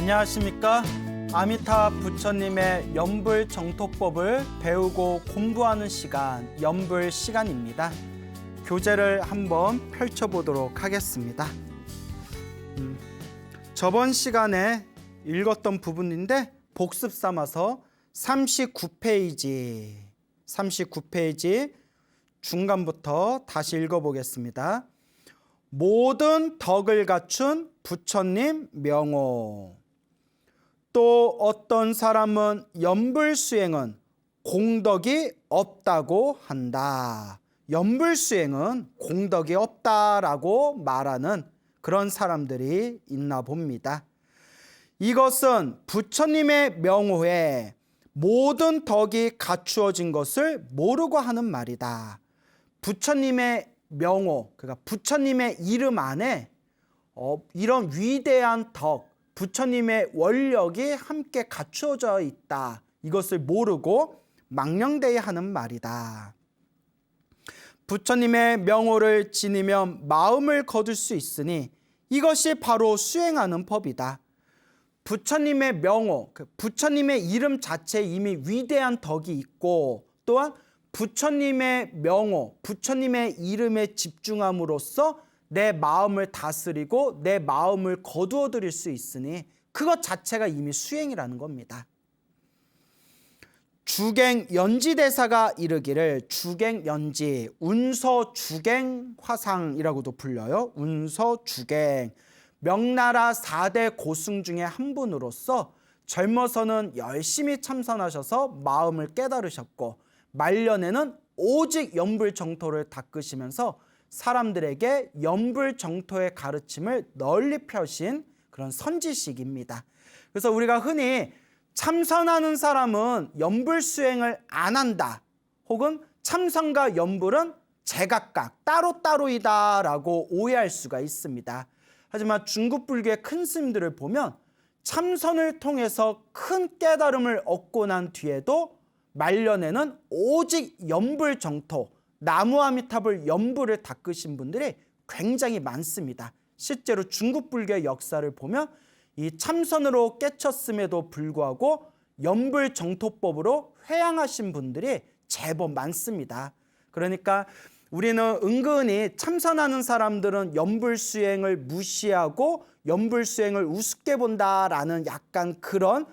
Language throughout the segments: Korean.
안녕하십니까? 아미타 부처님의 연불정토법을 배우고 공부하는 시간, 연불 시간입니다. 교재를 한번 펼쳐보도록 하겠습니다. 저번 시간에 읽었던 부분인데 복습 삼아서 39페이지 중간부터 다시 읽어보겠습니다. 모든 덕을 갖춘 부처님 명호. 또 어떤 사람은 연불수행은 공덕이 없다고 한다. 연불수행은 공덕이 없다라고 말하는 그런 사람들이 있나 봅니다. 이것은 부처님의 명호에 모든 덕이 갖추어진 것을 모르고 하는 말이다. 부처님의 명호, 그러니까 부처님의 이름 안에 이런 위대한 덕, 부처님의 원력이 함께 갖추어져 있다. 이것을 모르고 망령되이 하는 말이다. 부처님의 명호를 지니면 마음을 거둘 수 있으니 이것이 바로 수행하는 법이다. 부처님의 명호, 부처님의 이름 자체에 이미 위대한 덕이 있고 또한 부처님의 명호, 부처님의 이름에 집중함으로써 내 마음을 다스리고 내 마음을 거두어 드릴 수 있으니 그것 자체가 이미 수행이라는 겁니다. 주갱연지대사가 이르기를, 주갱연지, 운서주갱화상이라고도 불려요. 운서주갱, 명나라 4대 고승 중에 한 분으로서 젊어서는 열심히 참선하셔서 마음을 깨달으셨고 말년에는 오직 연불정토를 닦으시면서 사람들에게 연불정토의 가르침을 널리 펴신 그런 선지식입니다. 그래서 우리가 흔히 참선하는 사람은 연불수행을 안 한다, 혹은 참선과 연불은 제각각 따로따로이다 라고 오해할 수가 있습니다. 하지만 중국 불교의 큰 스님들을 보면 참선을 통해서 큰 깨달음을 얻고 난 뒤에도 말년에는 오직 연불정토, 나무아미탑을 연불을 닦으신 분들이 굉장히 많습니다. 실제로 중국 불교의 역사를 보면 이 참선으로 깨쳤음에도 불구하고 연불정토법으로 회양하신 분들이 제법 많습니다. 그러니까 우리는 은근히 참선하는 사람들은 연불수행을 무시하고 연불수행을 우습게 본다라는 약간 그런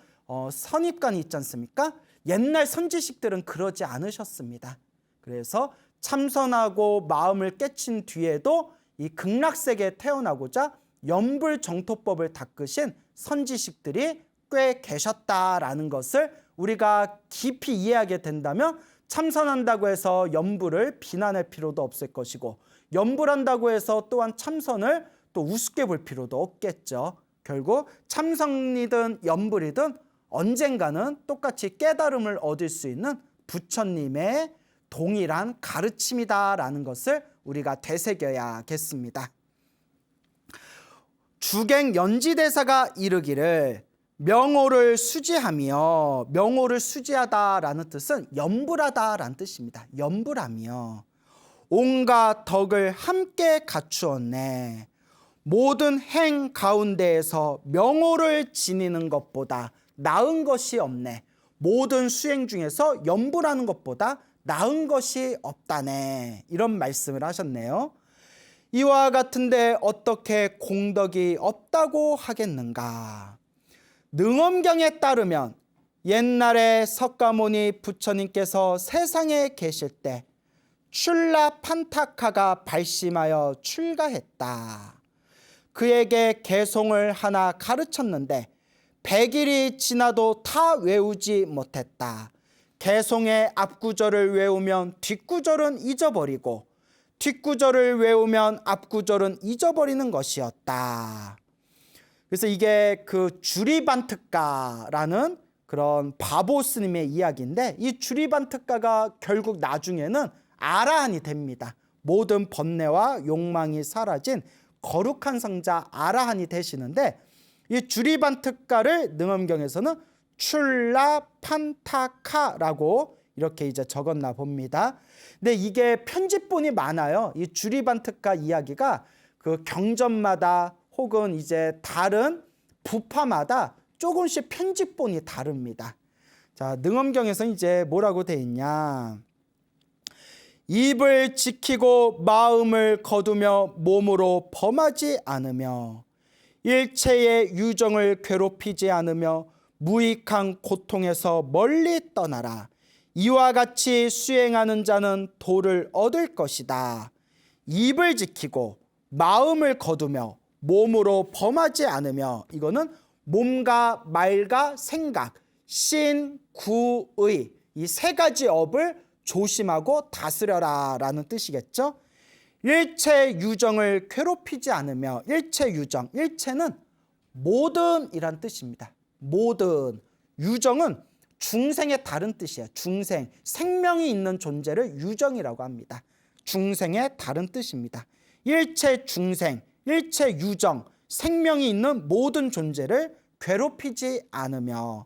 선입관이 있지 않습니까? 옛날 선지식들은 그러지 않으셨습니다. 그래서 참선하고 마음을 깨친 뒤에도 이 극락세계에 태어나고자 연불정토법을 닦으신 선지식들이 꽤 계셨다라는 것을 우리가 깊이 이해하게 된다면 참선한다고 해서 연불을 비난할 필요도 없을 것이고 연불한다고 해서 또한 참선을 또 우습게 볼 필요도 없겠죠. 결국 참선이든 연불이든 언젠가는 똑같이 깨달음을 얻을 수 있는 부처님의 동일한 가르침이다라는 것을 우리가 되새겨야겠습니다. 주갱연지대사가 이르기를, 명호를 수지하며, 명호를 수지하다라는 뜻은 연불하다라는 뜻입니다. 연불하며 온갖 덕을 함께 갖추었네. 모든 행 가운데에서 명호를 지니는 것보다 나은 것이 없네. 모든 수행 중에서 연불하는 것보다 나은 것이 없다네. 이런 말씀을 하셨네요. 이와 같은데 어떻게 공덕이 없다고 하겠는가? 능엄경에 따르면 옛날에 석가모니 부처님께서 세상에 계실 때 출라판타카가 발심하여 출가했다. 그에게 개송을 하나 가르쳤는데 100일이 지나도 다 외우지 못했다. 개송의 앞구절을 외우면 뒷구절은 잊어버리고 뒷구절을 외우면 앞구절은 잊어버리는 것이었다. 그래서 이게 그 주리반특가라는 그런 바보 스님의 이야기인데, 이 주리반특가가 결국 나중에는 아라한이 됩니다. 모든 번뇌와 욕망이 사라진 거룩한 성자 아라한이 되시는데, 이 주리반특가를 능엄경에서는 출라판타카라고 이렇게 이제 적었나 봅니다. 근데 이게 편집본이 많아요. 이 주리반특가 이야기가 그 경전마다 혹은 이제 다른 부파마다 조금씩 편집본이 다릅니다. 자, 능엄경에서 이제 뭐라고 돼 있냐? 입을 지키고 마음을 거두며 몸으로 범하지 않으며 일체의 유정을 괴롭히지 않으며 무익한 고통에서 멀리 떠나라. 이와 같이 수행하는 자는 도를 얻을 것이다. 입을 지키고 마음을 거두며 몸으로 범하지 않으며, 이거는 몸과 말과 생각, 신, 구, 의, 이 세 가지 업을 조심하고 다스려라 라는 뜻이겠죠. 일체 유정을 괴롭히지 않으며, 일체 유정, 일체는 모든 이란 뜻입니다. 모든. 유정은 중생의 다른 뜻이에요. 중생, 생명이 있는 존재를 유정이라고 합니다. 중생의 다른 뜻입니다. 일체 중생, 일체 유정, 생명이 있는 모든 존재를 괴롭히지 않으며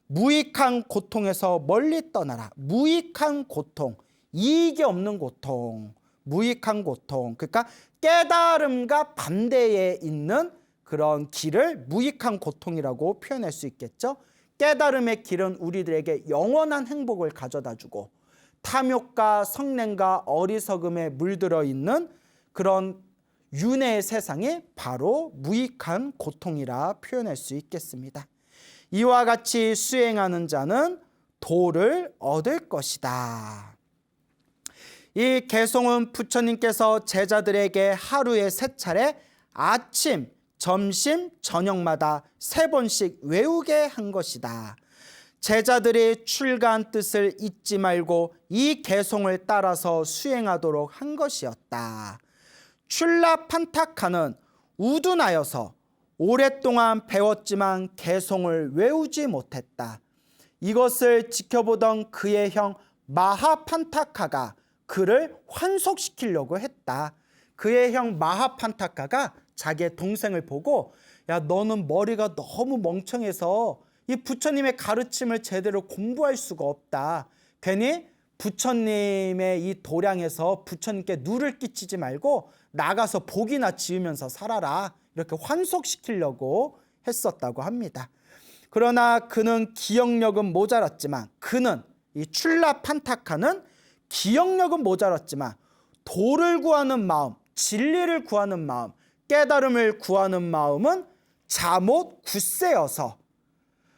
무익한 고통에서 멀리 떠나라. 무익한 고통, 이익이 없는 고통, 무익한 고통, 그러니까 깨달음과 반대에 있는 그런 길을 무익한 고통이라고 표현할 수 있겠죠. 깨달음의 길은 우리들에게 영원한 행복을 가져다주고 탐욕과 성냄과 어리석음에 물들어 있는 그런 윤회의 세상이 바로 무익한 고통이라 표현할 수 있겠습니다. 이와 같이 수행하는 자는 도를 얻을 것이다. 이 개송은 부처님께서 제자들에게 하루에 3차례 아침, 점심, 저녁마다 3번씩 외우게 한 것이다. 제자들이 출가한 뜻을 잊지 말고 이 개송을 따라서 수행하도록 한 것이었다. 출라판타카는 우둔하여서 오랫동안 배웠지만 개송을 외우지 못했다. 이것을 지켜보던 그의 형 마하판타카가 그를 환속시키려고 했다. 그의 형 마하판타카가 자기의 동생을 보고, 야, 너는 머리가 너무 멍청해서 이 부처님의 가르침을 제대로 공부할 수가 없다. 괜히 부처님의 이 도량에서 부처님께 누를 끼치지 말고 나가서 복이나 지으면서 살아라. 이렇게 환속시키려고 했었다고 합니다. 그러나 그는 기억력은 모자랐지만, 그는 이 출라판타카는 기억력은 모자랐지만 도를 구하는 마음, 진리를 구하는 마음, 깨달음을 구하는 마음은 자못 굳세어서,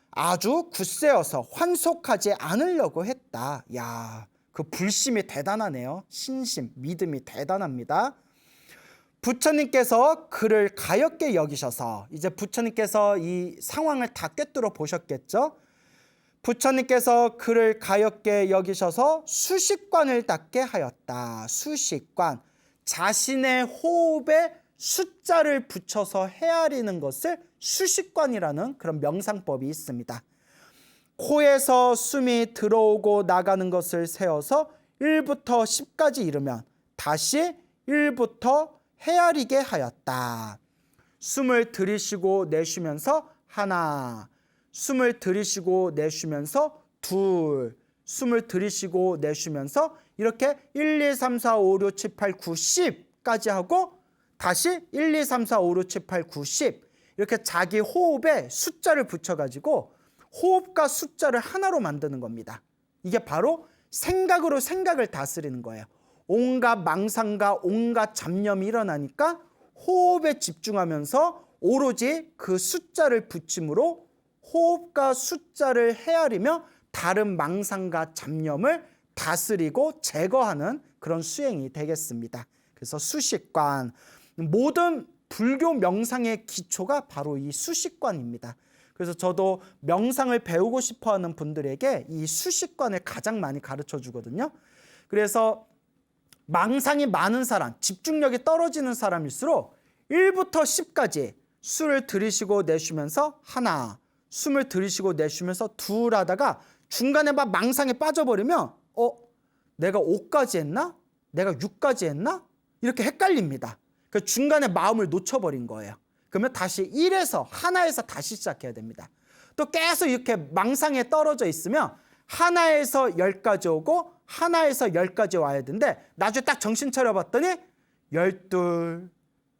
아주 굳세어서 환속하지 않으려고 했다. 야, 그 불심이 대단하네요. 신심, 믿음이 대단합니다. 부처님께서 그를 가엾게 여기셔서, 이제 부처님께서 이 상황을 다 꿰뚫어 보셨겠죠. 부처님께서 그를 가엾게 여기셔서 수식관을 닦게 하였다. 수식관, 자신의 호흡에 숫자를 붙여서 헤아리는 것을 수식관이라는 그런 명상법이 있습니다. 코에서 숨이 들어오고 나가는 것을 세어서 1부터 10까지 이르면 다시 1부터 헤아리게 하였다. 숨을 들이쉬고 내쉬면서 하나, 숨을 들이쉬고 내쉬면서 둘, 숨을 들이쉬고 내쉬면서 이렇게 1, 2, 3, 4, 5, 6, 7, 8, 9, 10까지 하고 다시 1, 2, 3, 4, 5, 6, 7, 8, 9, 10 이렇게 자기 호흡에 숫자를 붙여가지고 호흡과 숫자를 하나로 만드는 겁니다. 이게 바로 생각으로 생각을 다스리는 거예요. 온갖 망상과 온갖 잡념이 일어나니까 호흡에 집중하면서 오로지 그 숫자를 붙임으로 호흡과 숫자를 헤아리며 다른 망상과 잡념을 다스리고 제거하는 그런 수행이 되겠습니다. 그래서 수식관, 모든 불교 명상의 기초가 바로 이 수식관입니다. 그래서 저도 명상을 배우고 싶어하는 분들에게 이 수식관을 가장 많이 가르쳐 주거든요. 그래서 망상이 많은 사람, 집중력이 떨어지는 사람일수록 1부터 10까지 술을 들이쉬고 내쉬면서 하나, 숨을 들이쉬고 내쉬면서 둘 하다가 중간에 막 망상에 빠져버리면 내가 5까지 했나? 내가 6까지 했나? 이렇게 헷갈립니다. 그 중간에 마음을 놓쳐버린 거예요. 그러면 다시 1에서 하나에서 다시 시작해야 됩니다. 또 계속 이렇게 망상에 떨어져 있으면 하나에서 10까지 오고 하나에서 10까지 와야 되는데 나중에 딱 정신 차려봤더니 12,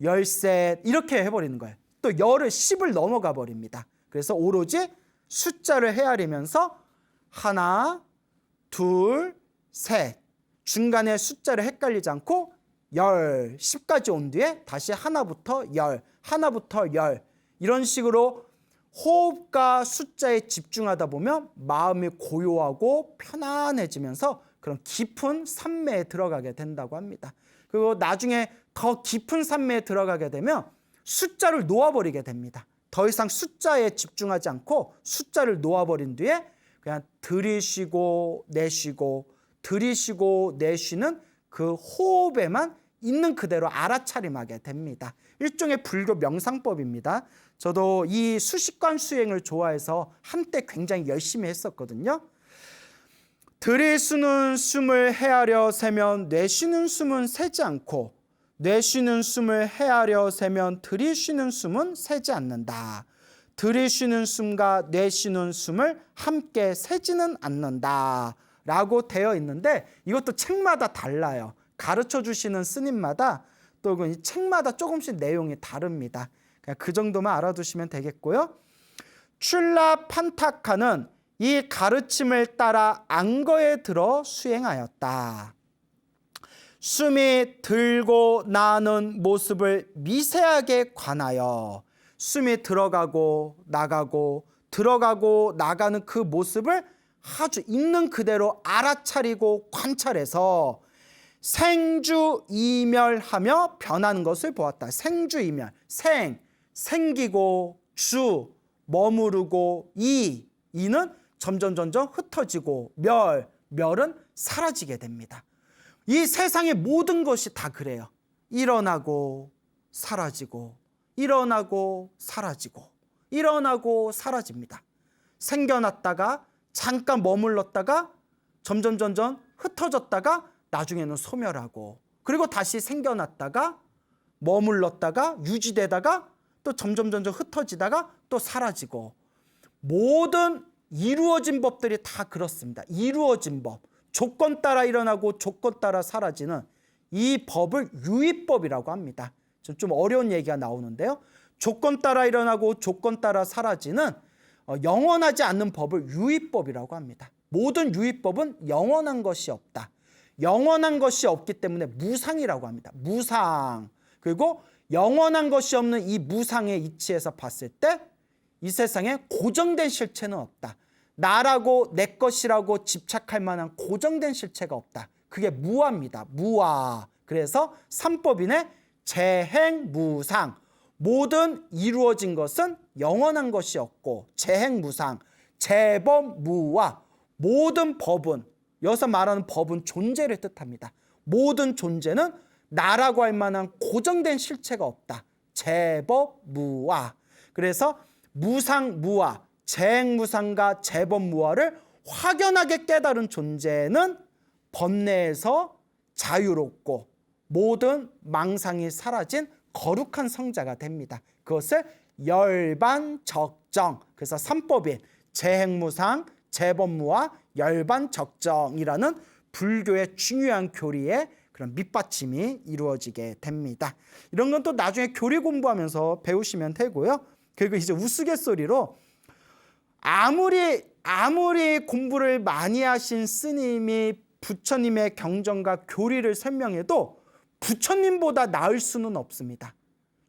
13 이렇게 해버리는 거예요. 또 10을 넘어가 버립니다. 그래서 오로지 숫자를 헤아리면서 하나, 둘, 셋, 중간에 숫자를 헷갈리지 않고 10, 10까지 온 뒤에 다시 하나부터 10, 하나부터 10 이런 식으로 호흡과 숫자에 집중하다 보면 마음이 고요하고 편안해지면서 그런 깊은 산매에 들어가게 된다고 합니다. 그리고 나중에 더 깊은 산매에 들어가게 되면 숫자를 놓아버리게 됩니다. 더 이상 숫자에 집중하지 않고 숫자를 놓아버린 뒤에 그냥 들이쉬고 내쉬고 들이쉬고 내쉬는 그 호흡에만 있는 그대로 알아차림하게 됩니다. 일종의 불교 명상법입니다. 저도 이 수식관 수행을 좋아해서 한때 굉장히 열심히 했었거든요. 들이쉬는 숨을 헤아려 세면 내쉬는 숨은 새지 않고 내쉬는 숨을 헤아려 세면 들이쉬는 숨은 새지 않는다. 들이쉬는 숨과 내쉬는 숨을 함께 세지는 않는다 라고 되어 있는데 이것도 책마다 달라요. 가르쳐 주시는 스님마다 또 그 책마다 조금씩 내용이 다릅니다. 그냥 그 정도만 알아두시면 되겠고요. 출라 판타카는 이 가르침을 따라 안거에 들어 수행하였다. 숨이 들고 나는 모습을 미세하게 관하여 숨이 들어가고 나가는 그 모습을 아주 있는 그대로 알아차리고 관찰해서 생주이멸하며 변하는 것을 보았다. 생주이멸, 생기고 주, 머무르고 이는 점점 흩어지고 멸은 사라지게 됩니다. 이 세상의 모든 것이 다 그래요. 일어나고 사라지고 일어나고 사라지고 일어나고 사라집니다. 생겨났다가 잠깐 머물렀다가 점점 흩어졌다가 나중에는 소멸하고 그리고 다시 생겨났다가 머물렀다가 유지되다가 또 점점 흩어지다가 또 사라지고 모든 이루어진 법들이 다 그렇습니다. 이루어진 법. 조건 따라 일어나고 조건 따라 사라지는 이 법을 유의법이라고 합니다. 좀 어려운 얘기가 나오는데요. 조건 따라 일어나고 조건 따라 사라지는 영원하지 않는 법을 유의법이라고 합니다. 모든 유의법은 영원한 것이 없다. 영원한 것이 없기 때문에 무상이라고 합니다. 무상. 그리고 영원한 것이 없는 이 무상의 이치에서 봤을 때 이 세상에 고정된 실체는 없다. 나라고 내 것이라고 집착할 만한 고정된 실체가 없다. 그게 무아입니다. 무아. 그래서 삼법인의 재행무상. 모든 이루어진 것은 영원한 것이 없고 재행무상, 재법무아. 모든 법은, 여기서 말하는 법은 존재를 뜻합니다. 모든 존재는 나라고 할 만한 고정된 실체가 없다. 재법무아. 그래서 무상무아, 재행무상과 재법무아를 확연하게 깨달은 존재는 번뇌에서 자유롭고 모든 망상이 사라진 거룩한 성자가 됩니다. 그것을 열반적정, 그래서 삼법인 재행무상, 재법무아, 열반적정이라는 불교의 중요한 교리의 그런 밑받침이 이루어지게 됩니다. 이런 건 또 나중에 교리 공부하면서 배우시면 되고요. 그리고 이제 우스갯소리로 아무리 공부를 많이 하신 스님이 부처님의 경전과 교리를 설명해도 부처님보다 나을 수는 없습니다.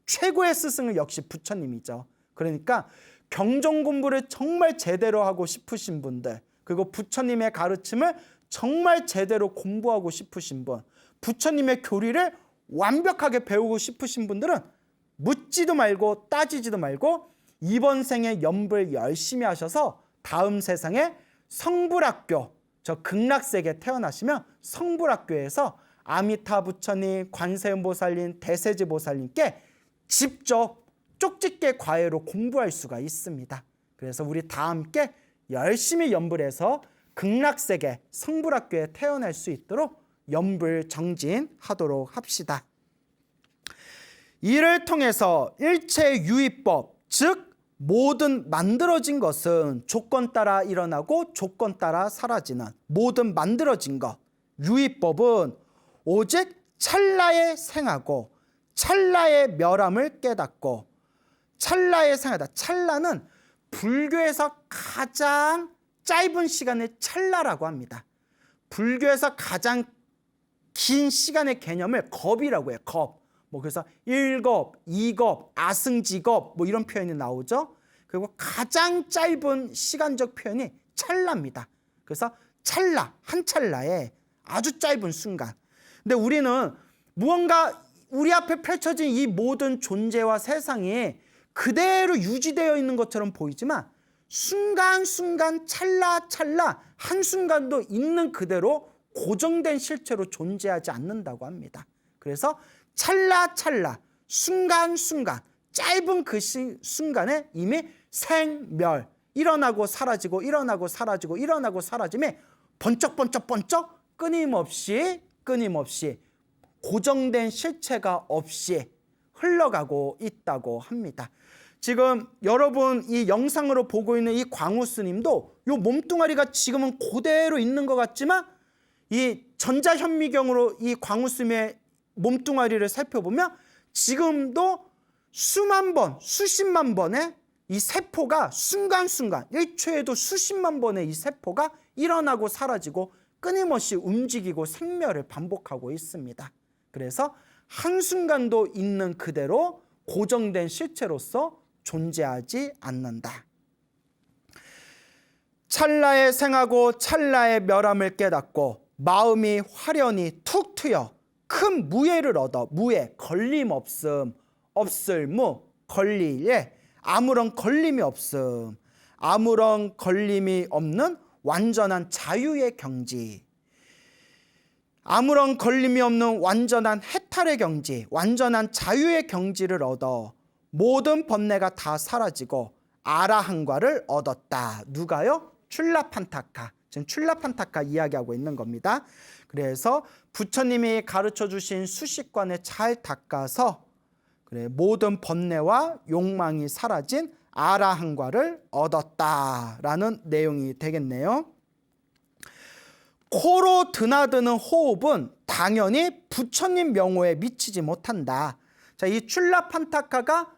최고의 스승은 역시 부처님이죠. 그러니까 경전 공부를 정말 제대로 하고 싶으신 분들, 그리고 부처님의 가르침을 정말 제대로 공부하고 싶으신 분, 부처님의 교리를 완벽하게 배우고 싶으신 분들은 묻지도 말고 따지지도 말고 이번 생에 연불 열심히 하셔서 다음 세상에 성불학교, 저 극락세계에 태어나시면 성불학교에서 아미타 부처님, 관세음보살님, 대세지보살님께 직접 쪽집게 과외로 공부할 수가 있습니다. 그래서 우리 다 함께 열심히 연불해서 극락세계 성불학교에 태어날 수 있도록 연불 정진하도록 합시다. 이를 통해서 일체유의법, 즉 모든 만들어진 것은 조건 따라 일어나고 조건 따라 사라지는 모든 만들어진 것, 유의법은 오직 찰나에 생하고 찰나의 멸함을 깨닫고 찰나에 생하다. 찰나는 불교에서 가장 짧은 시간의 찰나라고 합니다. 불교에서 가장 긴 시간의 개념을 겁이라고 해요. 겁. 그래서 1겁, 2겁, 아승지겁 이런 표현이 나오죠. 그리고 가장 짧은 시간적 표현이 찰나입니다. 그래서 찰나, 한 찰나에 아주 짧은 순간. 근데 우리는 무언가 우리 앞에 펼쳐진 이 모든 존재와 세상이 그대로 유지되어 있는 것처럼 보이지만 순간순간 찰나찰나 한순간도 있는 그대로 고정된 실체로 존재하지 않는다고 합니다. 그래서 찰나찰나 순간순간 짧은 그 순간에 이미 생멸 일어나고 사라지고 일어나고 사라지고 일어나고 사라짐에 번쩍번쩍번쩍 끊임없이 고정된 실체가 없이 흘러가고 있다고 합니다. 지금 여러분 이 영상으로 보고 있는 이 광우 스님도 이 몸뚱아리가 지금은 그대로 있는 것 같지만 이 전자현미경으로 이 광우 스님의 몸뚱아리를 살펴보면 지금도 수만 번, 수십만 번의 이 세포가 순간순간 1초에도 수십만 번의 이 세포가 일어나고 사라지고 끊임없이 움직이고 생멸을 반복하고 있습니다. 그래서 한순간도 있는 그대로 고정된 실체로서 존재하지 않는다. 찰나에 생하고 찰나에 멸함을 깨닫고 마음이 화련히 툭 트여 큰 무예를 얻어. 무예, 걸림없음, 없을무, 걸리에 아무런 걸림이 없음, 아무런 걸림이 없는 완전한 자유의 경지, 아무런 걸림이 없는 완전한 해탈의 경지, 완전한 자유의 경지를 얻어 모든 번뇌가 다 사라지고 아라한과를 얻었다. 누가요? 출라판타카. 지금 출라판타카 이야기하고 있는 겁니다. 그래서 부처님이 가르쳐 주신 수식관에 잘 닦아서 모든 번뇌와 욕망이 사라진 아라한과를 얻었다라는 내용이 되겠네요. 코로 드나드는 호흡은 당연히 부처님 명호에 미치지 못한다. 자, 이 출라판타카가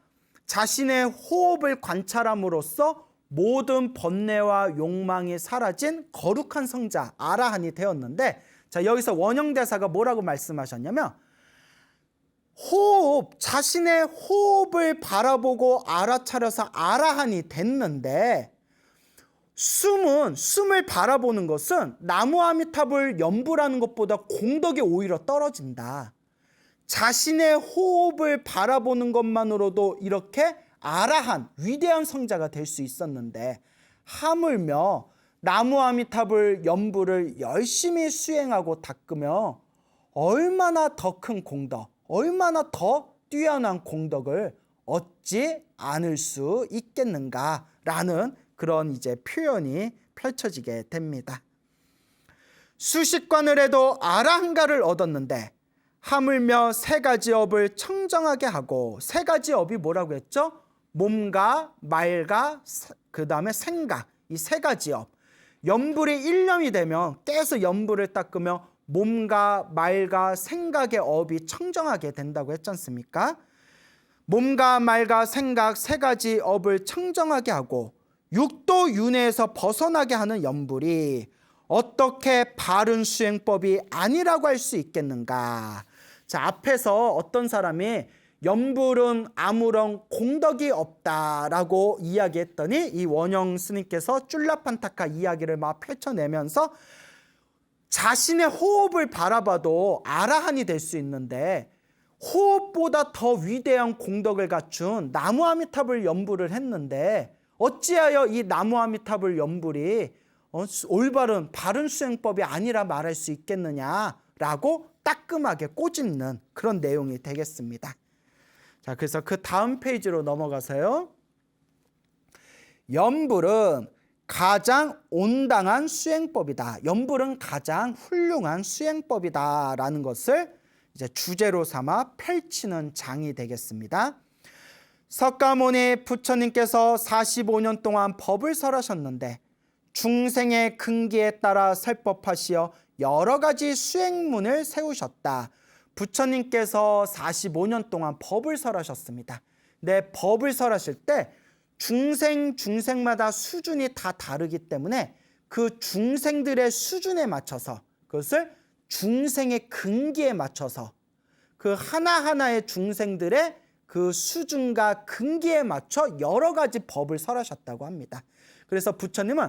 자신의 호흡을 관찰함으로써 모든 번뇌와 욕망이 사라진 거룩한 성자 아라한이 되었는데, 자, 여기서 원형대사가 뭐라고 말씀하셨냐면 자신의 호흡을 바라보고 알아차려서 아라한이 됐는데 숨을 바라보는 것은 나무아미탑을 연불하는 것보다 공덕이 오히려 떨어진다. 자신의 호흡을 바라보는 것만으로도 이렇게 아라한 위대한 성자가 될 수 있었는데 하물며 나무아미탑을 연불을 열심히 수행하고 닦으며 얼마나 더 큰 공덕, 얼마나 더 뛰어난 공덕을 얻지 않을 수 있겠는가라는 그런 이제 표현이 펼쳐지게 됩니다. 수식관을 해도 아라한가를 얻었는데 하물며 세 가지 업을 청정하게 하고, 세 가지 업이 뭐라고 했죠? 몸과 말과 그 다음에 생각, 이 세 가지 업. 연불이 일념이 되면 계속 연불을 닦으며 몸과 말과 생각의 업이 청정하게 된다고 했지 않습니까? 몸과 말과 생각 세 가지 업을 청정하게 하고 육도 윤회에서 벗어나게 하는 연불이 어떻게 바른 수행법이 아니라고 할 수 있겠는가? 자, 앞에서 어떤 사람이 연불은 아무런 공덕이 없다라고 이야기했더니 이 원영 스님께서 쫄라판타카 이야기를 막 펼쳐내면서 자신의 호흡을 바라봐도 아라한이 될 수 있는데 호흡보다 더 위대한 공덕을 갖춘 나무아미탑을 연불을 했는데 어찌하여 이 나무아미탑을 연불이 올바른 바른 수행법이 아니라 말할 수 있겠느냐라고 따끔하게 꼬집는 그런 내용이 되겠습니다. 자, 그래서 그 다음 페이지로 넘어가서요. 연불은 가장 온당한 수행법이다. 연불은 가장 훌륭한 수행법이다라는 것을 이제 주제로 삼아 펼치는 장이 되겠습니다. 석가모니 부처님께서 45년 동안 법을 설하셨는데 중생의 근기에 따라 설법하시어 여러 가지 수행문을 세우셨다. 부처님께서 45년 동안 법을 설하셨습니다. 근데 법을 설하실 때 중생마다 수준이 다 다르기 때문에 그 중생들의 수준에 맞춰서, 그것을 중생의 근기에 맞춰서, 그 하나하나의 중생들의 그 수준과 근기에 맞춰 여러 가지 법을 설하셨다고 합니다. 그래서 부처님은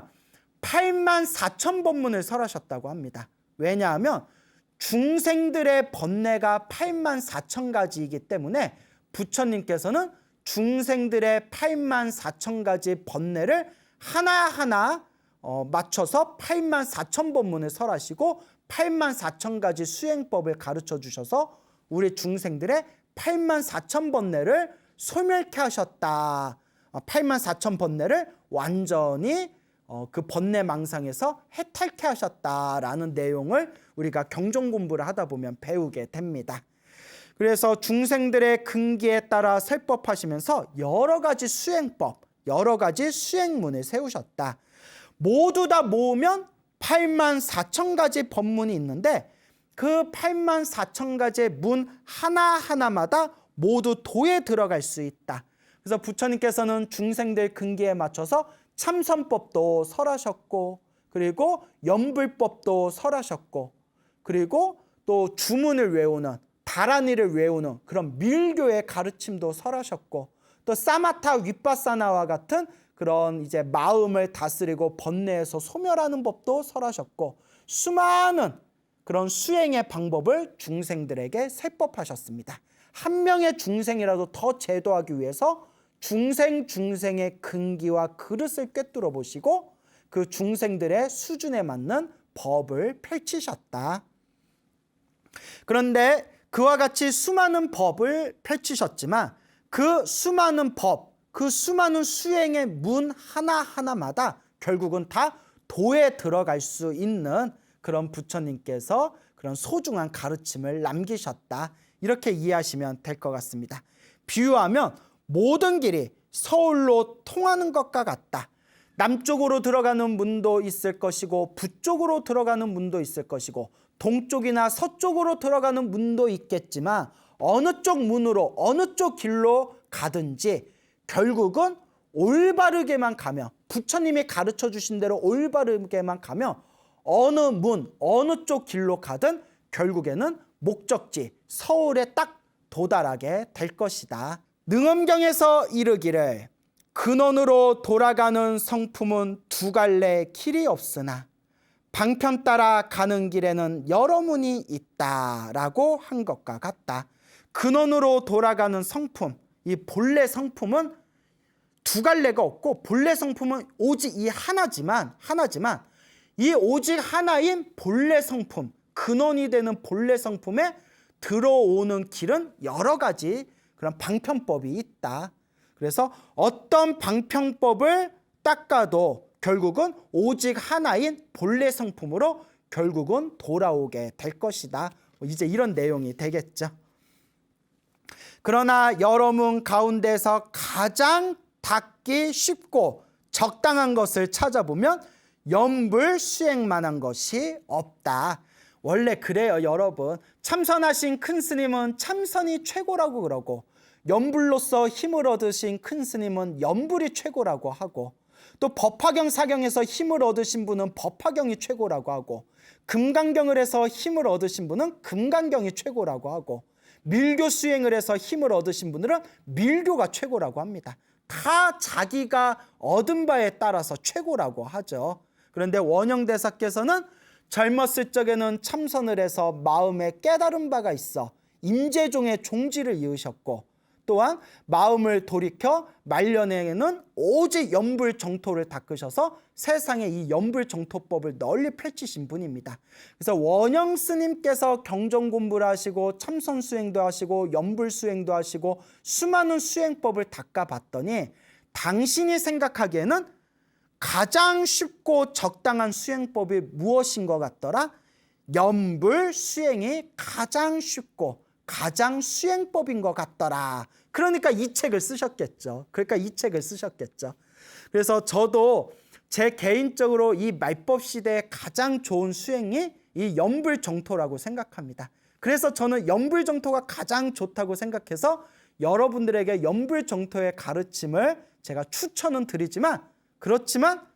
84,000법문을 설하셨다고 합니다. 왜냐하면 중생들의 번뇌가 84,000가지이기 때문에 부처님께서는 중생들의 84,000가지 번뇌를 하나하나 맞춰서 84,000법문을 설하시고 84,000가지 수행법을 가르쳐 주셔서 우리 중생들의 84,000번뇌를 소멸케 하셨다. 84,000번뇌를 완전히 그 번뇌망상에서 해탈케 하셨다라는 내용을 우리가 경전 공부를 하다 보면 배우게 됩니다. 그래서 중생들의 근기에 따라 설법하시면서 여러 가지 수행법, 여러 가지 수행문을 세우셨다. 모두 다 모으면 84,000가지 법문이 있는데 그 84,000가지의 문 하나하나마다 모두 도에 들어갈 수 있다. 그래서 부처님께서는 중생들 근기에 맞춰서 참선법도 설하셨고, 그리고 연불법도 설하셨고, 그리고 또 주문을 외우는, 다라니를 외우는 그런 밀교의 가르침도 설하셨고, 또 사마타 윗바사나와 같은 그런 이제 마음을 다스리고 번뇌에서 소멸하는 법도 설하셨고, 수많은 그런 수행의 방법을 중생들에게 설법하셨습니다. 한 명의 중생이라도 더 제도하기 위해서 중생의 근기와 그릇을 꿰뚫어 보시고 그 중생들의 수준에 맞는 법을 펼치셨다. 그런데 그와 같이 수많은 법을 펼치셨지만 그 수많은 법, 그 수많은 수행의 문 하나하나마다 결국은 다 도에 들어갈 수 있는 그런 부처님께서 그런 소중한 가르침을 남기셨다. 이렇게 이해하시면 될 것 같습니다. 비유하면 모든 길이 서울로 통하는 것과 같다. 남쪽으로 들어가는 문도 있을 것이고 북쪽으로 들어가는 문도 있을 것이고 동쪽이나 서쪽으로 들어가는 문도 있겠지만 어느 쪽 문으로 어느 쪽 길로 가든지 결국은 올바르게만 가면, 부처님이 가르쳐 주신 대로 올바르게만 가면 어느 문, 어느 쪽 길로 가든 결국에는 목적지 서울에 딱 도달하게 될 것이다. 능엄경에서 이르기를 근원으로 돌아가는 성품은 두 갈래 길이 없으나 방편 따라 가는 길에는 여러 문이 있다라고 한 것과 같다. 근원으로 돌아가는 성품, 이 본래 성품은 두 갈래가 없고 본래 성품은 오직 이 하나지만 이 오직 하나인 본래 성품, 근원이 되는 본래 성품에 들어오는 길은 여러 가지 그런 방편법이 있다. 그래서 어떤 방편법을 닦아도 결국은 오직 하나인 본래 성품으로 결국은 돌아오게 될 것이다. 이제 이런 내용이 되겠죠. 그러나 여러 문 가운데서 가장 닦기 쉽고 적당한 것을 찾아보면 연불 수행만한 것이 없다. 원래 그래요, 여러분. 참선하신 큰 스님은 참선이 최고라고 그러고, 연불로서 힘을 얻으신 큰 스님은 연불이 최고라고 하고, 또 법화경 사경에서 힘을 얻으신 분은 법화경이 최고라고 하고, 금강경을 해서 힘을 얻으신 분은 금강경이 최고라고 하고, 밀교 수행을 해서 힘을 얻으신 분들은 밀교가 최고라고 합니다. 다 자기가 얻은 바에 따라서 최고라고 하죠. 그런데 원영대사께서는 젊었을 적에는 참선을 해서 마음에 깨달은 바가 있어 임재종의 종지를 이으셨고, 또한 마음을 돌이켜 말년에는 오직 연불정토를 닦으셔서 세상에 이 연불정토법을 널리 펼치신 분입니다. 그래서 원영 스님께서 경전 공부를 하시고 참선 수행도 하시고 연불 수행도 하시고 수많은 수행법을 닦아봤더니 당신이 생각하기에는 가장 쉽고 적당한 수행법이 무엇인 것 같더라? 연불 수행이 가장 쉽고 가장 수행법인 것 같더라. 그러니까 이 책을 쓰셨겠죠. 그래서 저도 제 개인적으로 이 말법 시대에 가장 좋은 수행이 이 연불정토라고 생각합니다. 그래서 저는 연불정토가 가장 좋다고 생각해서 여러분들에게 연불정토의 가르침을 제가 추천은 드리지만 그렇지만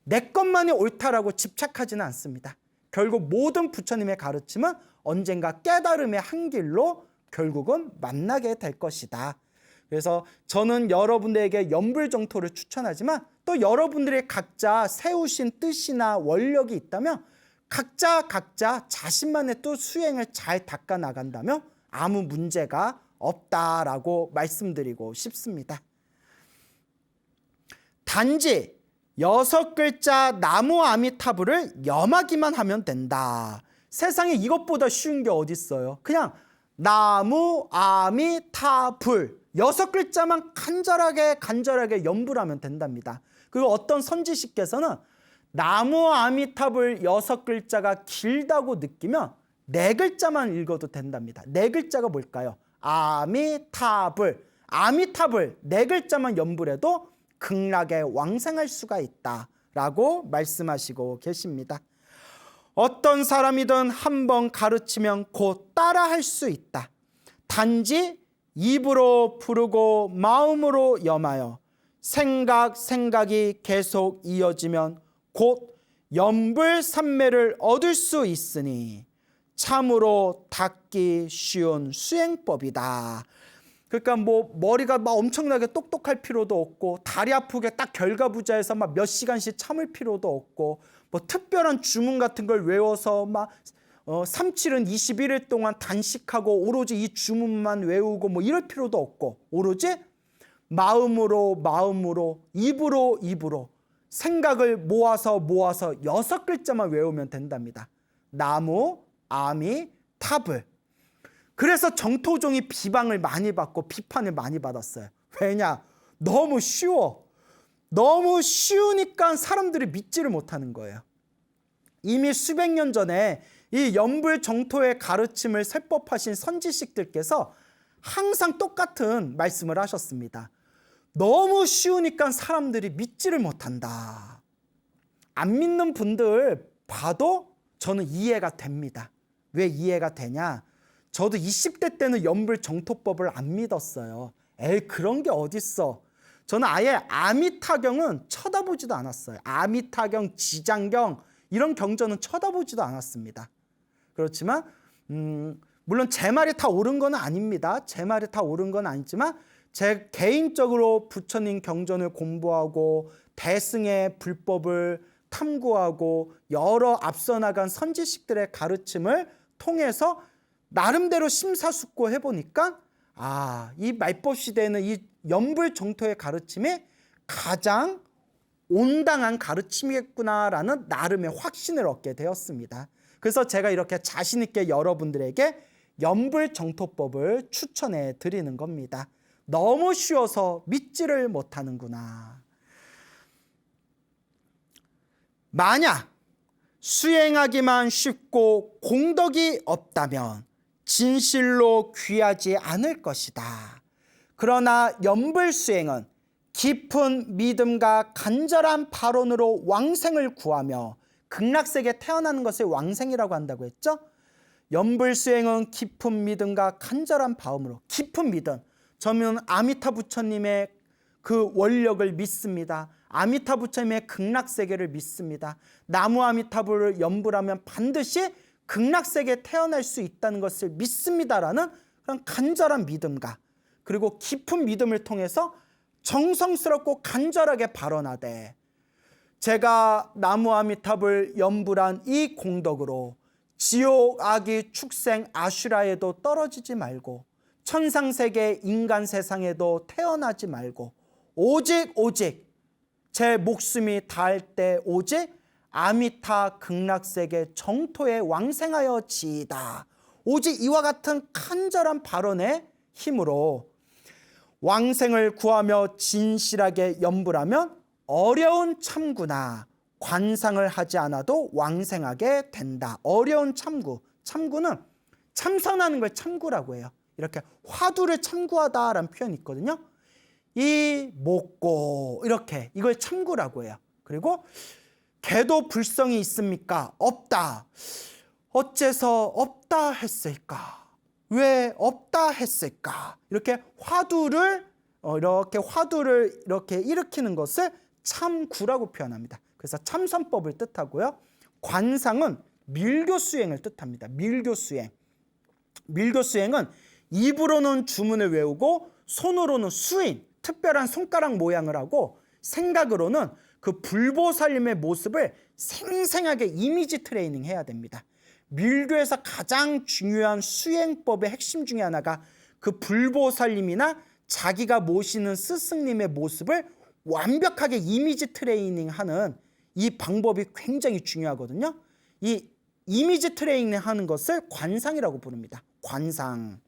내 것만이 옳다라고 집착하지는 않습니다. 결국 모든 부처님의 가르침은 언젠가 깨달음의 한 길로 결국은 만나게 될 것이다. 그래서 저는 여러분들에게 연불정토를 추천하지만 또 여러분들이 각자 세우신 뜻이나 원력이 있다면 각자 자신만의 또 수행을 잘 닦아 나간다면 아무 문제가 없다라고 말씀드리고 싶습니다. 단지 6글자 나무 아미타불을 염하기만 하면 된다. 세상에 이것보다 쉬운 게 어디 있어요? 그냥 나무 아미타불 6글자만 간절하게 연불하면 된답니다. 그리고 어떤 선지식께서는 나무 아미타불 6글자가 길다고 느끼면 4글자만 읽어도 된답니다. 4글자가 뭘까요? 아미타불 4글자만 연불해도 극락에 왕생할 수가 있다라고 말씀하시고 계십니다. 어떤 사람이든 한번 가르치면 곧 따라할 수 있다. 단지 입으로 부르고 마음으로 염하여 생각이 계속 이어지면 곧 연불삼매를 얻을 수 있으니 참으로 닦기 쉬운 수행법이다. 그러니까 뭐 머리가 막 엄청나게 똑똑할 필요도 없고 다리 아프게 딱 결과부자에서 막 몇 시간씩 참을 필요도 없고 뭐 특별한 주문 같은 걸 외워서 막 37은 21일 동안 단식하고 오로지 이 주문만 외우고 뭐 이럴 필요도 없고 오로지 마음으로 입으로 생각을 모아서 6글자만 외우면 된답니다. 나무 아미 타불. 그래서 정토종이 비방을 많이 받고 비판을 많이 받았어요. 왜냐? 너무 쉬워. 너무 쉬우니까 사람들이 믿지를 못하는 거예요. 이미 수백 년 전에 이 연불 정토의 가르침을 설법하신 선지식들께서 항상 똑같은 말씀을 하셨습니다. 너무 쉬우니까 사람들이 믿지를 못한다. 안 믿는 분들 봐도 저는 이해가 됩니다. 왜 이해가 되냐? 저도 20대 때는 연불 정토법을 안 믿었어요. 에이, 그런 게 어딨어. 저는 아예 아미타경은 쳐다보지도 않았어요. 아미타경, 지장경 이런 경전은 쳐다보지도 않았습니다. 그렇지만 물론 제 말이 다 옳은 건 아닙니다. 제 말이 다 옳은 건 아니지만 제 개인적으로 부처님 경전을 공부하고 대승의 불법을 탐구하고 여러 앞서 나간 선지식들의 가르침을 통해서 나름대로 심사숙고 해보니까 이 말법 시대에는 이 연불 정토의 가르침이 가장 온당한 가르침이겠구나라는 나름의 확신을 얻게 되었습니다. 그래서 제가 이렇게 자신 있게 여러분들에게 연불 정토법을 추천해 드리는 겁니다. 너무 쉬워서 믿지를 못하는구나. 만약 수행하기만 쉽고 공덕이 없다면 진실로 귀하지 않을 것이다. 그러나 연불 수행은 깊은 믿음과 간절한 발언으로 왕생을 구하며 극락세계에 태어나는 것을 왕생이라고 한다고 했죠. 연불 수행은 깊은 믿음과 간절한 발언으로, 깊은 믿음. 저는 아미타 부처님의 그 원력을 믿습니다. 아미타 부처님의 극락세계를 믿습니다. 나무 아미타불을 연불하면 반드시 극락세계에 태어날 수 있다는 것을 믿습니다라는 그런 간절한 믿음과 그리고 깊은 믿음을 통해서 정성스럽고 간절하게 발언하되 제가 나무 아미타불 연불한 이 공덕으로 지옥 아기 축생 아슈라에도 떨어지지 말고 천상세계 인간 세상에도 태어나지 말고 오직 제 목숨이 닿을 때 오직 아미타 극락세계 정토에 왕생하여 지이다. 오직 이와 같은 간절한 발언의 힘으로 왕생을 구하며 진실하게 연불하면 어려운 참구나 관상을 하지 않아도 왕생하게 된다. 어려운 참구. 참구는 참선하는 걸 참구라고 해요. 이렇게 화두를 참구하다라는 표현이 있거든요. 이 목고 이렇게 이걸 참구라고 해요. 그리고 개도 불성이 있습니까? 없다. 어째서 없다 했을까? 왜 없다 했을까? 이렇게 화두를 이렇게 화두를 이렇게 일으키는 것을 참구라고 표현합니다. 그래서 참선법을 뜻하고요. 관상은 밀교수행을 뜻합니다. 밀교수행. 밀교수행은 입으로는 주문을 외우고 손으로는 수인, 특별한 손가락 모양을 하고 생각으로는 그 불보살님의 모습을 생생하게 이미지 트레이닝 해야 됩니다. 밀교에서 가장 중요한 수행법의 핵심 중에 하나가 그 불보살님이나 자기가 모시는 스승님의 모습을 완벽하게 이미지 트레이닝하는 이 방법이 굉장히 중요하거든요. 이 이미지 트레이닝 하는 것을 관상이라고 부릅니다. 관상.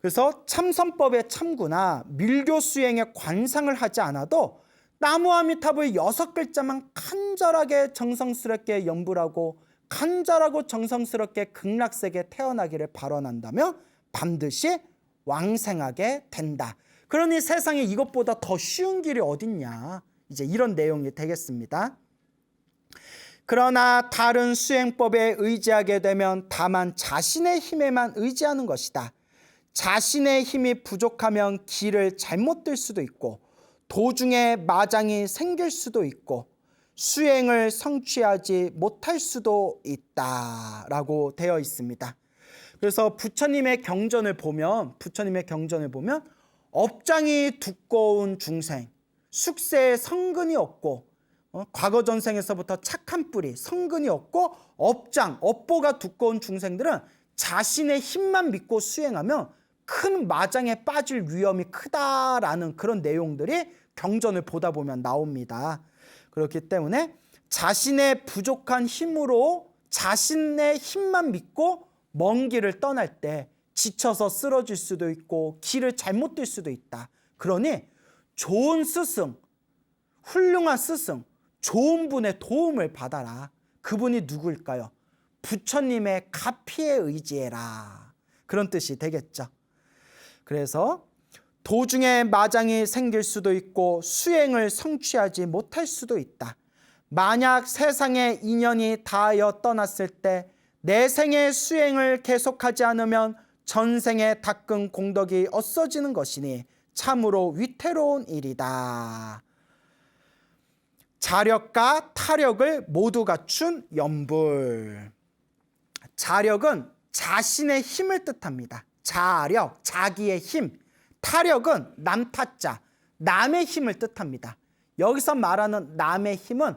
그래서 참선법의 참구나 밀교 수행의 관상을 하지 않아도 나무아미타불 6글자만 간절하게 정성스럽게 염불하고 간절하고 정성스럽게 극락세계에 태어나기를 발언한다면 반드시 왕생하게 된다. 그러니 세상에 이것보다 더 쉬운 길이 어딨냐. 이제 이런 내용이 되겠습니다. 그러나 다른 수행법에 의지하게 되면 다만 자신의 힘에만 의지하는 것이다. 자신의 힘이 부족하면 길을 잘못 들 수도 있고 도중에 마장이 생길 수도 있고 수행을 성취하지 못할 수도 있다라고 되어 있습니다. 그래서 부처님의 경전을 보면 업장이 두꺼운 중생, 숙세에 성근이 없고 과거 전생에서부터 착한 뿌리, 성근이 없고 업보가 두꺼운 중생들은 자신의 힘만 믿고 수행하면 큰 마장에 빠질 위험이 크다라는 그런 내용들이 경전을 보다 보면 나옵니다. 그렇기 때문에 자신의 부족한 힘으로 자신의 힘만 믿고 먼 길을 떠날 때 지쳐서 쓰러질 수도 있고 길을 잘못 들 수도 있다. 그러니 좋은 스승, 훌륭한 스승, 좋은 분의 도움을 받아라. 그분이 누구일까요? 부처님의 가피에 의지해라. 그런 뜻이 되겠죠. 그래서 도중에 마장이 생길 수도 있고 수행을 성취하지 못할 수도 있다. 만약 세상의 인연이 닿아 떠났을 때 내 생의 수행을 계속하지 않으면 전생에 닦은 공덕이 없어지는 것이니 참으로 위태로운 일이다. 자력과 타력을 모두 갖춘 염불. 자력은 자신의 힘을 뜻합니다. 자력, 자기의 힘. 타력은 남타자, 남의 힘을 뜻합니다. 여기서 말하는 남의 힘은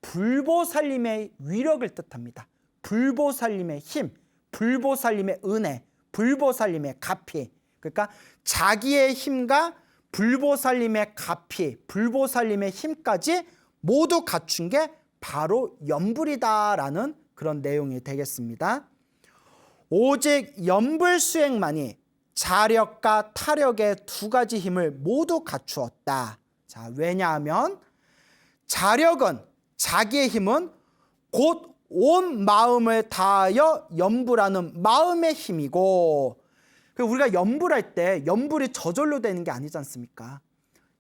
불보살님의 위력을 뜻합니다. 불보살님의 힘, 불보살님의 은혜, 불보살님의 가피. 그러니까 자기의 힘과 불보살님의 가피, 불보살님의 힘까지 모두 갖춘 게 바로 염불이다라는 그런 내용이 되겠습니다. 오직 염불 수행만이 자력과 타력의 두 가지 힘을 모두 갖추었다. 자, 왜냐하면 자력은, 자기의 힘은 곧 온 마음을 다하여 염불하는 마음의 힘이고, 우리가 염불할 때 염불이 저절로 되는 게 아니지 않습니까?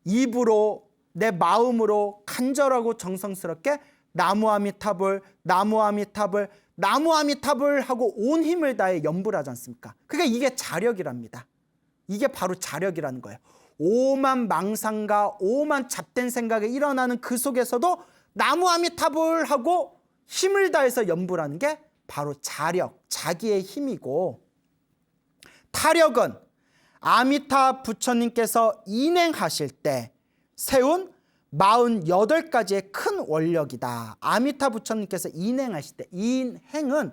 입으로 내 마음으로 간절하고 정성스럽게 나무아미타불, 나무아미타불, 나무아미타불 하고 온 힘을 다해 염불하지 않습니까? 그러니까 이게 자력이랍니다. 이게 바로 자력이라는 거예요. 오만 망상과 오만 잡된 생각에 일어나는 그 속에서도 나무아미타불 하고 힘을 다해서 염불하는 게 바로 자력, 자기의 힘이고, 타력은 아미타 부처님께서 인행하실 때 세운 48가지의 큰 원력이다. 아미타 부처님께서 인행하실 때, 인행은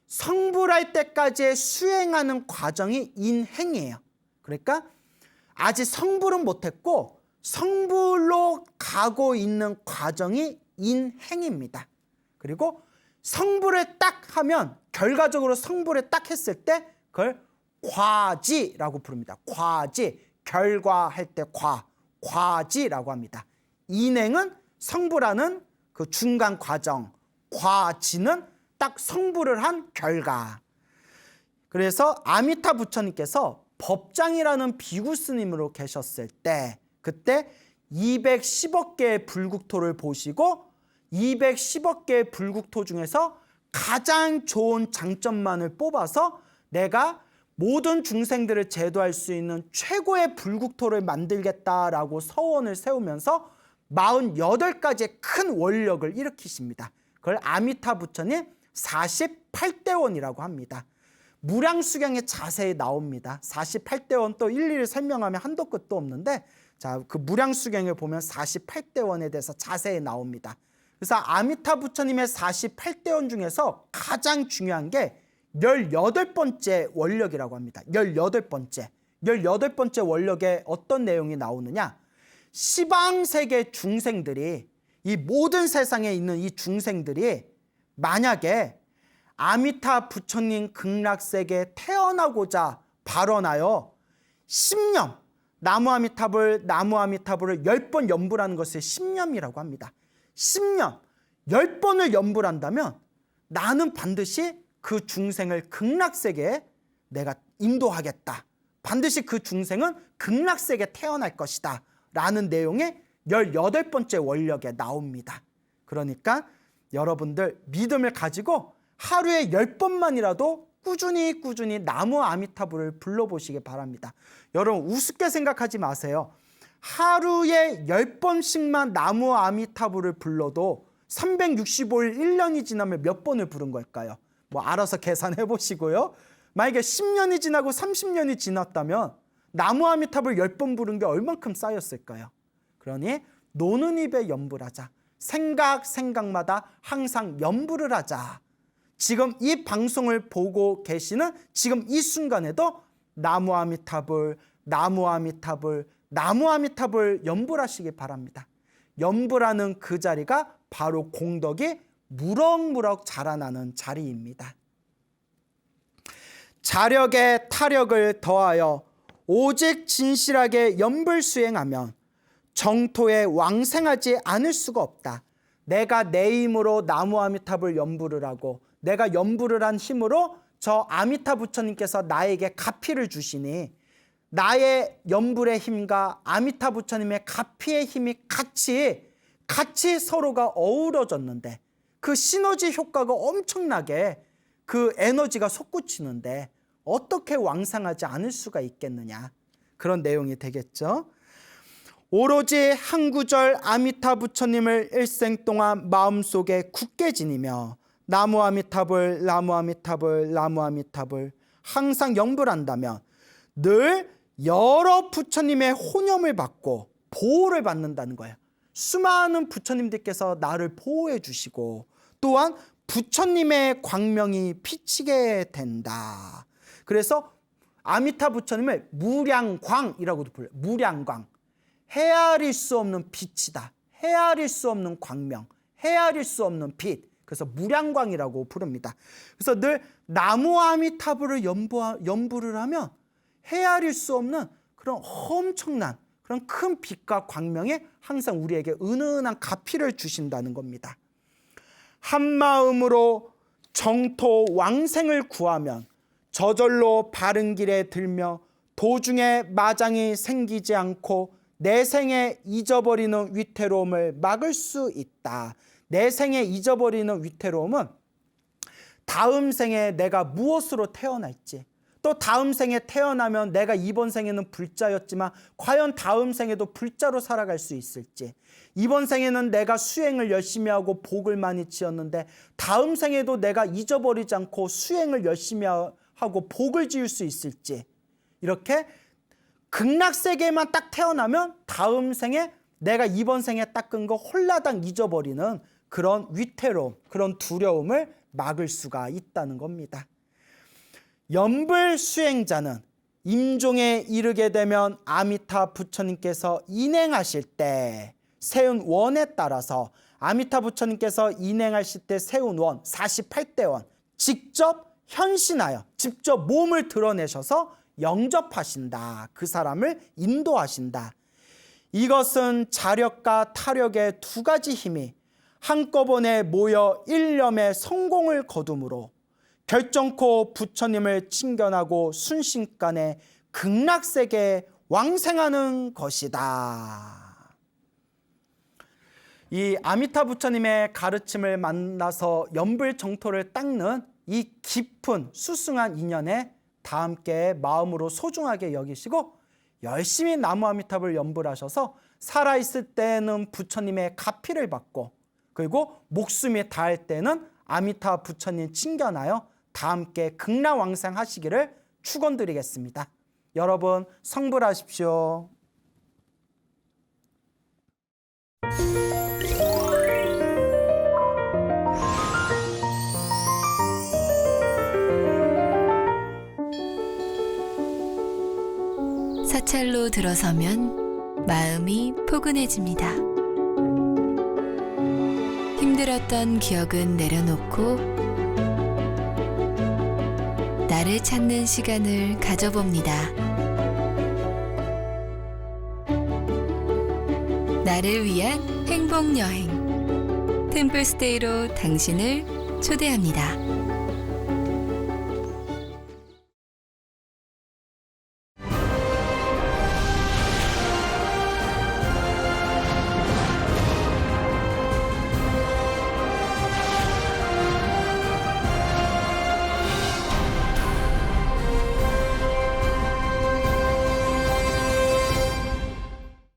성불할 때까지 수행하는 과정이 인행이에요. 그러니까 아직 성불은 못했고 성불로 가고 있는 과정이 인행입니다. 그리고 성불을 딱 하면, 결과적으로 성불을 딱 했을 때 그걸 과지라고 부릅니다. 과지, 결과할 때 과지라고 합니다. 인행은 성불하는 그 중간 과정, 과지는 딱 성불을 한 결과. 그래서 아미타 부처님께서 법장이라는 비구 스님으로 계셨을 때, 그때 210억 개의 불국토를 보시고 210억 개의 불국토 중에서 가장 좋은 장점만을 뽑아서 내가 모든 중생들을 제도할 수 있는 최고의 불국토를 만들겠다라고 서원을 세우면서 48가지의 큰 원력을 일으키십니다. 그걸 아미타 부처님 48대원이라고 합니다. 무량수경에 자세히 나옵니다. 48대원 또 일일이 설명하면 한도 끝도 없는데, 자, 그 무량수경에 보면 48대원에 대해서 자세히 나옵니다. 그래서 아미타 부처님의 48대원 중에서 가장 중요한 게 18번째 원력이라고 합니다. 18번째 원력에 어떤 내용이 나오느냐? 시방세계 중생들이, 이 모든 세상에 있는 이 중생들이 만약에 아미타 부처님 극락세계에 태어나고자 발언하여 10년, 나무아미타불 10번 연불하는 것을 10년이라고 합니다. 10년, 10번을 연불한다면 나는 반드시 그 중생을 극락세계에 내가 인도하겠다. 반드시 그 중생은 극락세계에 태어날 것이다. 라는 내용의 18번째 원력에 나옵니다. 그러니까 여러분들 믿음을 가지고 하루에 10번만이라도 꾸준히 나무 아미타불을 불러보시기 바랍니다. 여러분 우습게 생각하지 마세요. 하루에 10번씩만 나무 아미타불을 불러도 365일 1년이 지나면 몇 번을 부른 걸까요? 뭐 알아서 계산해 보시고요. 만약에 10년이 지나고 30년이 지났다면 나무 아미타불 10번 부른 게 얼만큼 쌓였을까요? 그러니 노는 입에 연불하자. 생각마다 항상 연불을 하자. 지금 이 방송을 보고 계시는 지금 이 순간에도 나무 아미타불 연불하시기 바랍니다. 연불하는 그 자리가 바로 공덕이 무럭무럭 자라나는 자리입니다. 자력에 타력을 더하여 오직 진실하게 연불 수행하면 정토에 왕생하지 않을 수가 없다. 내가 내 힘으로 나무 아미타불 연불을 하고 내가 연불을 한 힘으로 저 아미타 부처님께서 나에게 가피를 주시니 나의 연불의 힘과 아미타 부처님의 가피의 힘이 같이 서로가 어우러졌는데 그 시너지 효과가 엄청나게 그 에너지가 솟구치는데 어떻게 왕상하지 않을 수가 있겠느냐. 그런 내용이 되겠죠. 오로지 한 구절 아미타 부처님을 일생 동안 마음속에 굳게 지니며 나무 아미타불 항상 연불한다면 늘 여러 부처님의 혼염을 받고 보호를 받는다는 거예요. 수많은 부처님들께서 나를 보호해 주시고 또한 부처님의 광명이 비치게 된다. 그래서 아미타 부처님을 무량광이라고도 불러요. 무량광. 헤아릴 수 없는 빛이다. 헤아릴 수 없는 광명. 헤아릴 수 없는 빛. 그래서 무량광이라고 부릅니다. 그래서 늘 나무 아미타불을 연불을 하면 헤아릴 수 없는 그런 엄청난 그런 큰 빛과 광명에 항상 우리에게 은은한 가피를 주신다는 겁니다. 한 마음으로 정토 왕생을 구하면 저절로 바른 길에 들며 도중에 마장이 생기지 않고 내 생에 잊어버리는 위태로움을 막을 수 있다. 내 생에 잊어버리는 위태로움은 다음 생에 내가 무엇으로 태어날지, 또 다음 생에 태어나면 내가 이번 생에는 불자였지만 과연 다음 생에도 불자로 살아갈 수 있을지, 이번 생에는 내가 수행을 열심히 하고 복을 많이 지었는데 다음 생에도 내가 잊어버리지 않고 수행을 열심히 하고 복을 지을 수 있을지, 이렇게 극락세계에만 딱 태어나면 다음 생에 내가 이번 생에 닦은 거 홀라당 잊어버리는 그런 위태로움, 그런 두려움을 막을 수가 있다는 겁니다. 연불 수행자는 임종에 이르게 되면 아미타 부처님께서 인행하실 때 세운 원에 따라서 아미타 부처님께서 인행하실 때 세운 원 48대원 직접 현신하여 직접 몸을 드러내셔서 영접하신다. 그 사람을 인도하신다. 이것은 자력과 타력의 두 가지 힘이 한꺼번에 모여 일념의 성공을 거둠으로 결정코 부처님을 친견하고 순식간에 극락세계에 왕생하는 것이다. 이 아미타 부처님의 가르침을 만나서 연불 정토를 닦는 이 깊은 수승한 인연에 다 함께 마음으로 소중하게 여기시고 열심히 나무 아미타불 연불 하셔서 살아있을 때는 부처님의 가피를 받고 그리고 목숨이 닿을 때는 아미타 부처님 칭견하여 다 함께 극락왕생하시기를 축원드리겠습니다. 여러분 성불하십시오. 사찰로 들어서면 마음이 포근해집니다. 힘들었던 기억은 내려놓고 나를 찾는 시간을 가져봅니다. 나를 위한 행복 여행 템플스테이로 당신을 초대합니다.